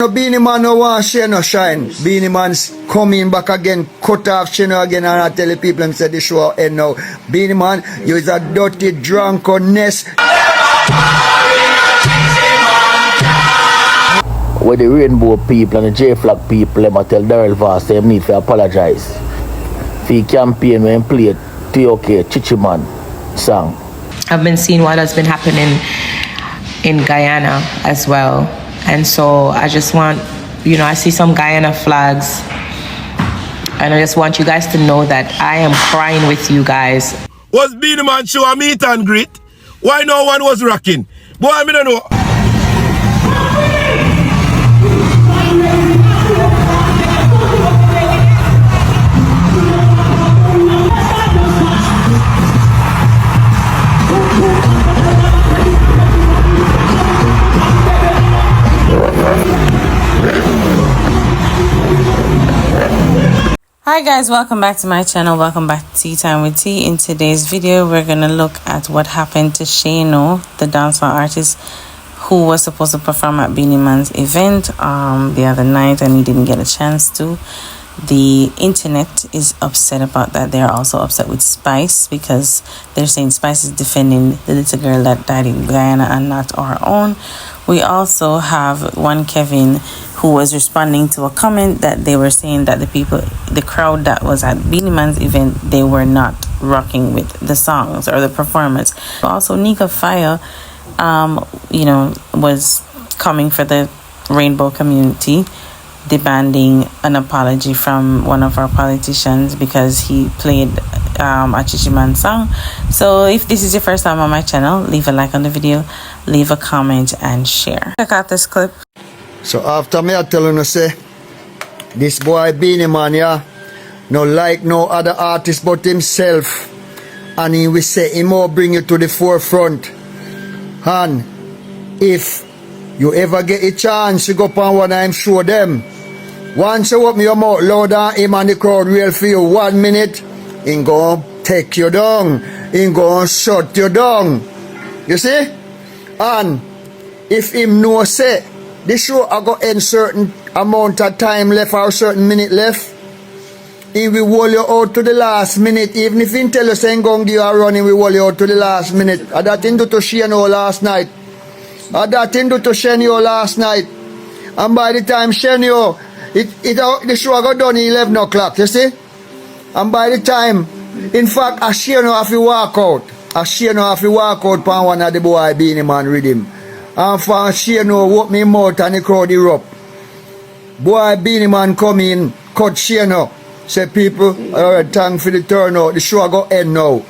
No Beenie Man no want ShaneO shine. Beenie Man's coming back again, cut off ShaneO again, and I tell the people and say the show end now. Beenie Man, you is a dirty drunkenness. Where the rainbow people and the J-Flag people, them tell Daryl Voss they need to apologize for the campaign when played T.O.K. Chichiman song. I've been seeing what has been happening in Guyana as well. And so I just want, I see some Guyana flags. And I just want you guys to know that I am crying with you guys. Was Beenie Man show a meet and greet? Why no one was rocking? Boy, I don't know. Hi guys, welcome back to my channel. Welcome back to Tea Time with Tea. In today's video, we're gonna look at what happened to ShaneO, the dancehall artist who was supposed to perform at Beenie Man's event the other night, and he didn't get a chance to. The internet is upset about that. They're also upset with Spice because they're saying Spice is defending the little girl that died in Guyana and not our own. We also have one Kevin who was responding to a comment that they were saying that the crowd that was at Beenie Man's event, they were not rocking with the songs or the performance. Also, Nika Fire, was coming for the rainbow community, demanding an apology from one of our politicians because he played a Chichiman song. So if this is your first time on my channel, leave a like on the video, leave a comment and share. Check out this clip. So after me I tell you say, this boy Beenie Man, yeah, no like no other artist but himself. And he will say he will bring you to the forefront. And if you ever get a chance to go up on one, I'm sure them. Once you open your mouth loud and him and the crowd will for you 1 minute, he gonna take you down. He gonna shut you down. You see? And if him no say, the show I got end certain amount of time left or certain minute left, he will hold you out to the last minute. Even if he tell you saying going to give you a run, he will hold you out to the last minute. And that thing do to ShaneO last night. And that thing do to ShaneO last night. And by the time ShaneO, the show got done at 11 o'clock, you see? And by the time, in fact, ShaneO have to walk out. ShaneO have to walk out for one of the boy Beenie Man rhythm. And for ShaneO walk me mouth and the crowd erupt. Boy Beenie Man come in, cut ShaneO. Say people, alright, thank for the turnout. The show go end now.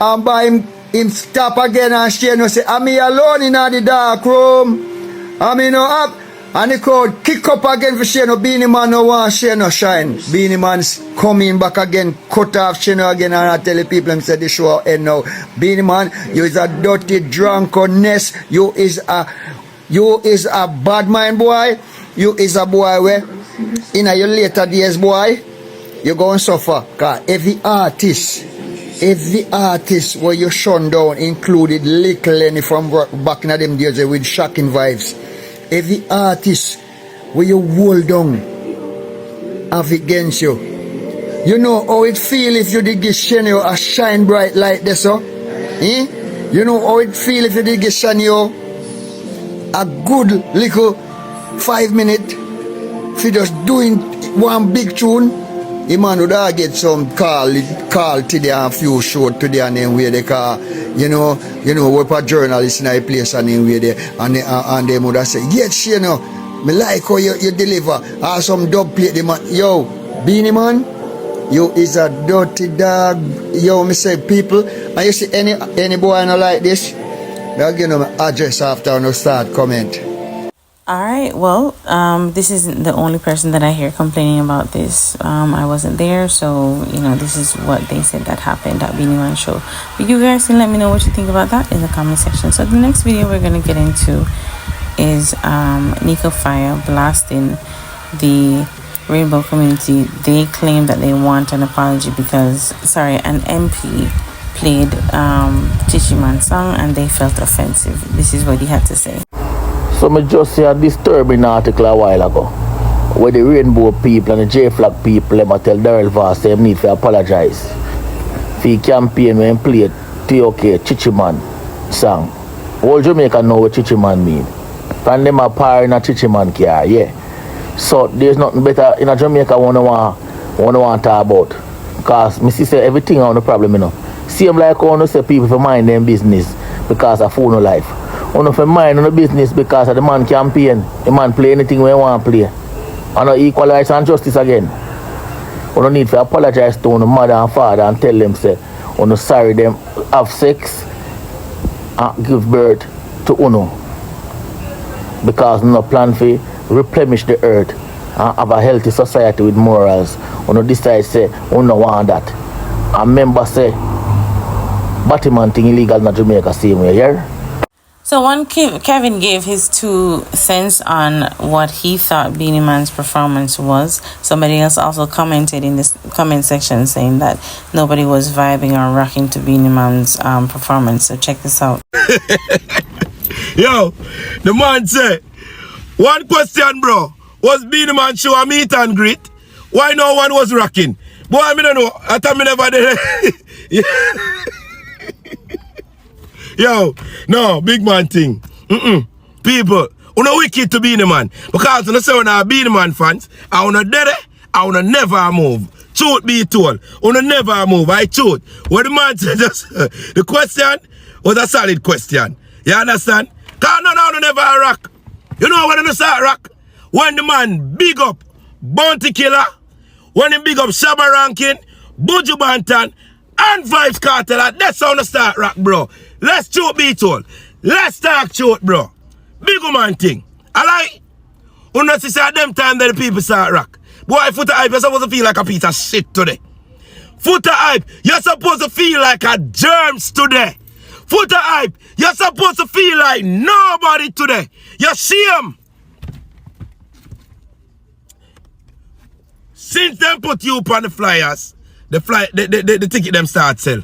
And by him stop again and ShaneO say, I'm here alone in the dark room. I'm in up. And the crowd kick up again for ShaneO. Beenie Man no want ShaneO shine. Beenie Man's coming back again, cut off ShaneO again, and I tell the people and say the show end now. Beenie Man, you is a dirty drunkenness. You is a bad mind boy. You is a boy where in your later days boy, you gonna suffer. Cause every artist where you shun down, included Little Lenny from back in them days with shocking vibes. Every artist where you hold down have against you. You know how it feel if you did give ShaneO a shine bright like this, oh? You know how it feel if you did give ShaneO a good little 5 minute for just doing one big tune. The man would get some call today and a few short today and then where they call, we're a journalist in a place and then where they and they would say, yes, ShaneO, me like how you deliver. Or some dub plate the man. Yo, Beenie Man, you is a dirty dog. Yo, me say people, and you see any boy not like this, they'll give them an address after and start comment. Alright, well, this isn't the only person that I hear complaining about this. I wasn't there, so, this is what they said that happened at Beenie Man show. But you guys can let me know what you think about that in the comment section. So the next video we're going to get into is Nika Fire blasting the rainbow community. They claim that they want an apology because, an MP played Chichiman song and they felt offensive. This is what he had to say. So I just see a disturbing article a while ago where the rainbow people and the J-Flag people them a tell Daryl Vast they need to apologize for the campaign when played T.O.K. Chichi Man song. All Jamaica know what Chichi Man mean. And them a par in a Chichi Man car, yeah. So there's nothing better in a Jamaica wanna want talk about. Because me see say everything on the problem, you know. Same like I say people for mind them business because of phone life. One for mind on the business because of the man campaign. The man play anything when he want to play. And no equal rights and justice again. We don't need to apologize to the mother and father and tell them say, we're sorry them have sex and give birth to Uno. Because no plan for replenish the earth and have a healthy society with morals. We decide say, we don't want that. And members say, Batman thing illegal in Jamaica same way, yeah? So Kevin gave his 2 cents on what he thought Beenie Man's performance was. Somebody else also commented in this comment section saying that nobody was vibing or rocking to Beenie Man's performance. So check this out. Yo, the man said, one question, bro. Was Beenie Man show a meet and greet? Why no one was rocking? Boy, I don't know. I thought me never did. Yo, no, big man thing. People, you know wicked to Beenie Man. Because you know say when I Beenie Man fans, I wanna dead it, I wanna never move. Truth be told, wanna never move. I truth. What the man said just the question was a solid question. You understand? Cause no never rock. You know when they start rock? When the man big up Bounty Killer, when he big up Shabba Rankin, Buju Banton, and Vibes Cartel, that's how they start rock, bro. Let's truth be told. Let's talk truth, bro. Big man thing. Alright? You know, see at them time that the people start rock. Boy, Foota Hype, you're supposed to feel like a piece of shit today. Foota Hype, you're supposed to feel like a germs today. Foota Hype, you're supposed to feel like nobody today. You see him. Since them put you up on the flyers, the ticket them start sell.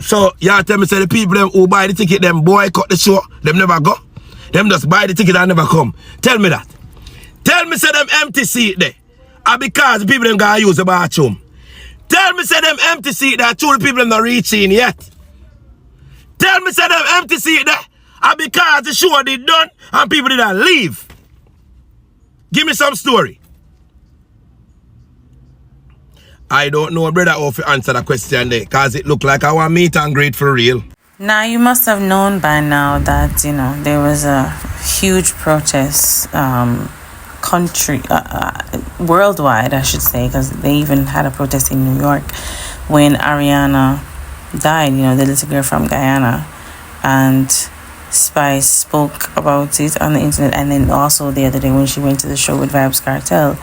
So, y'all tell me, say the people them who buy the ticket, them boycott the show, them never go. Them just buy the ticket and never come. Tell me that. Tell me, say them empty seat there. And because the people them gonna use the bathroom. Tell me, say them empty seat there, two the people them not reaching yet. Tell me, say them empty seat there. And because the show did done and people didn't leave. Give me some story. I don't know, brother, how to answer the question there, because it looked like our meet and greet for real. Now, you must have known by now that, you know, there was a huge protest worldwide, I should say, because they even had a protest in New York when Adrianna died, you know, the little girl from Guyana. And Spice spoke about it on the internet, and then also the other day when she went to the show with Vibes Cartel,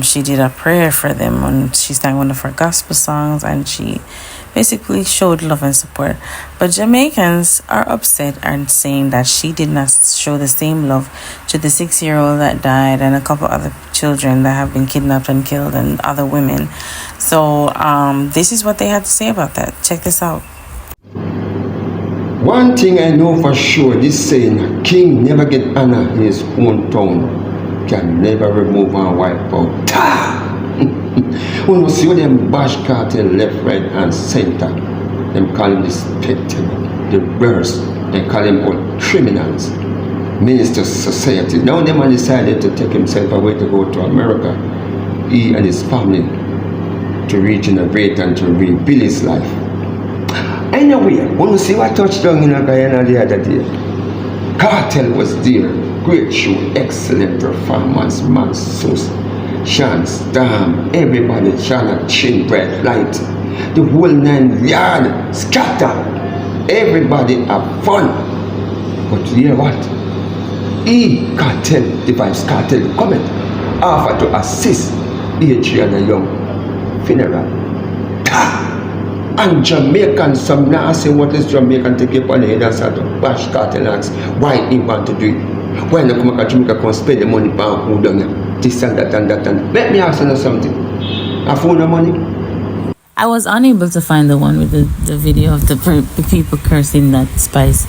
she did a prayer for them and she sang one of her gospel songs and she basically showed love and support. But Jamaicans are upset and saying that she did not show the same love to the 6-year-old that died and a couple other children that have been kidnapped and killed and other women. So this is what they had to say about that. Check this out. One thing I know for sure, this saying, king never get honor in his own town, can never remove and wipe out. When you see them bash cartel left, right and center, them call them the spectacle, the worst, they call them all criminals, ministers society. Now them man decided to take himself away to go to America, he and his family, to regenerate and to rebuild his life. Anyway, when you see what touchdown in Guyana the other day, Cartel was there, great show, excellent performance, Max Sus, Sean Storm, everybody, Shana Chin, Bright Light, the whole 9 yard, scatter, everybody have fun. But you hear what? Cartel, the Vibes Cartel, comment, offer to assist Adrianna Young funeral. And Jamaican, some now say what is Jamaican take up on the head and start to bash Cartel and ask why he want to do it. Why not come back to Jamaica come spend the money on who done it? This and that and that and let me ask you something. I found the money. I was unable to find the one with the video of the people cursing that Spice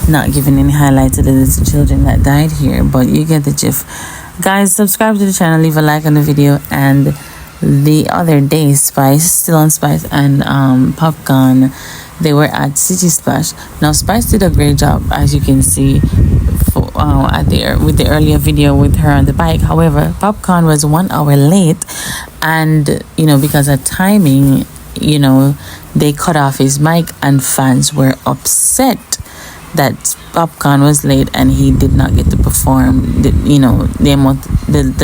not giving any highlight to the little children that died here, but you get the gist. Guys, subscribe to the channel, leave a like on the video. And the other day, Spice, still on Spice, and Popcaan, they were at City Splash. Now Spice did a great job, as you can see with the earlier video with her on the bike. However, Popcaan was 1 hour late, and you know, because of timing, you know, they cut off his mic, and fans were upset that Popcaan was late and he did not get to perform the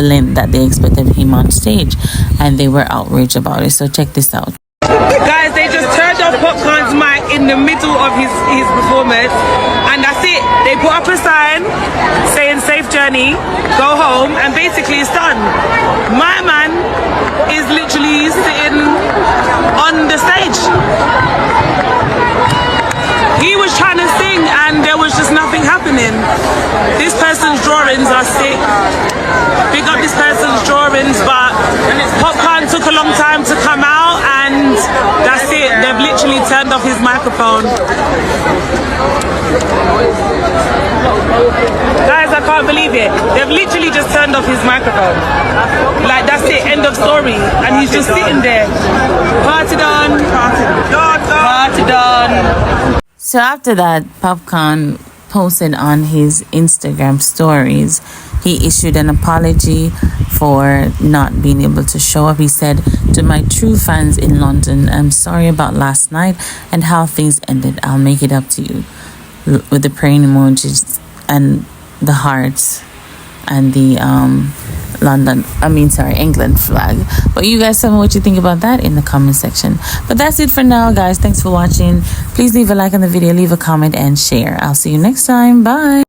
length that they expected him on stage, and they were outraged about it. So check this out. Guys, they just turned off Popcaan's mic in the middle of his performance, and that's it. They put up a sign saying safe journey, go home, and basically it's done. My man is literally sitting on the stage. He was trying to sing and there was just nothing happening. This person's drawings are sick. Big up this person's drawings, but Popcaan took a long time to come out, and that's it. They've literally turned off his microphone. Guys, I can't believe it. They've literally just turned off his microphone. Like, that's it, end of story. And he's just sitting there. Party done. Party done. So after that, Popcaan posted on his Instagram stories. He issued an apology for not being able to show up. He said, "To my true fans in London, I'm sorry about last night and how things ended. I'll make it up to you," with the praying emojis and the hearts and the England flag. But you guys tell me what you think about that in the comment section. But that's it for now, guys. Thanks for watching. Please leave a like on the video, leave a comment, and share. I'll see you next time. Bye.